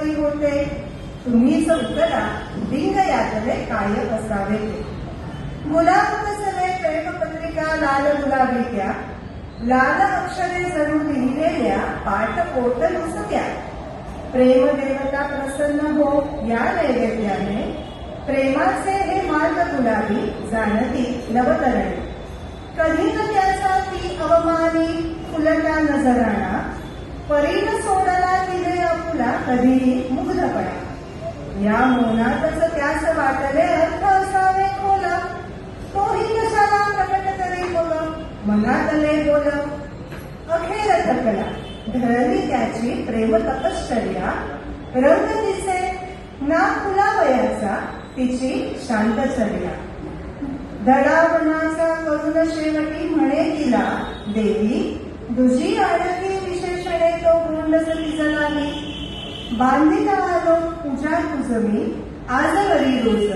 परी होते, तुम्हीच उतरा डिंग यातले काय असावे ते. गुलाब कसले प्रेमपत्रिका लाल गुलाबी त्या, लाल अक्षरे जणू लिहिलेल्या पाठ पोट नुसत्या. प्रेम देवता प्रसन्न हो या नैवेद्याने, प्रेमाचे हे मार्ग गुलाबी जाणती नवतरणी. कधी न त्याचा ती अवमानी फुलटा नजराणा, परीन सोडला तिने आपुला कधीही मुग्धपणा. या मौनातच त्यास वाटले अर्थ असावे खोला, तोही कशाला प्रकट करी बोल मनातले बोल. अखेर थकला धरली त्याची प्रेम तपश्चर्या, रंग दिसे ना फुलावयाचा तिची शांतचर्या. धडावनाचा करून शेवटी म्हणे तिला देवी, दुजी आणखी विशेषणे तो गोंडस तिजलाली. बांधिता आलो पूजा तुझ मी आजवरी रोज,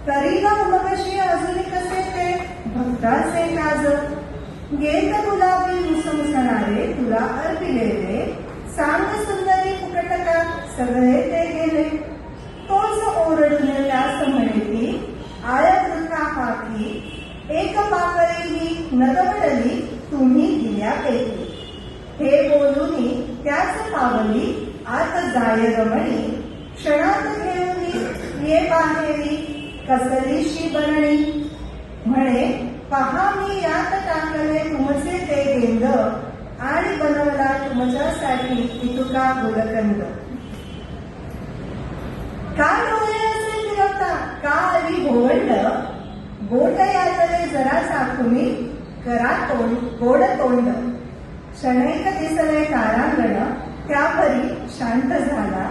तरी ना उमगशी अजून कसे ते भक्ताचे काज. गेत गुलाबी मुसमुसणारे तुला अर्पिलेले, सांग सुंदरी फुकटका सगळे ते गेले. तोच ओरडून त्यास म्हणे ती आय वृथा हाकी, एक पाकळीही नदवडली तुम्ही दिल्यापैकी. हे बोलूनी त्याच पावली आत जाय रमणी, क्षणात घेऊनी ये बाहेरी कसलीशी बनणी. म्हणे पहा मी यात टाकले तुमचे ते गेंद, आणि बनवला तुमच्यासाठी इतुका गुलकंद. का डोळे असे फिरवता का आली भोवंड, बोट यातले जरा चाखुनी करा गोड तोंड. क्षणैक दिसले तारांगण त्यापरी शांत झाला,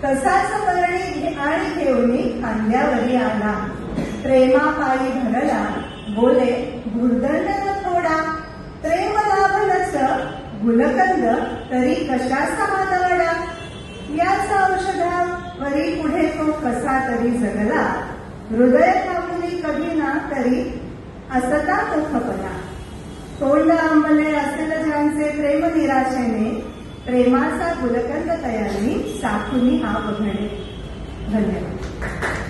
तसाच बरणी आणि घेऊनी खांद्यावरी आला. प्रेमापायी भरला बोले भुर्दंड न थोडा, प्रेम लाभलच गुलकंद तरी कशाचा हातवडा. याच औषधावरी पुढे तो कसा तरी जगला, हृदय थांबुनी कधी ना तरी असता तो खपला. तोंड आंबले असेल ज्यांचे प्रेम निराशेने, प्रेमाचा गुलकंद तयारी साखुनी हा बघणे. धन्यवाद.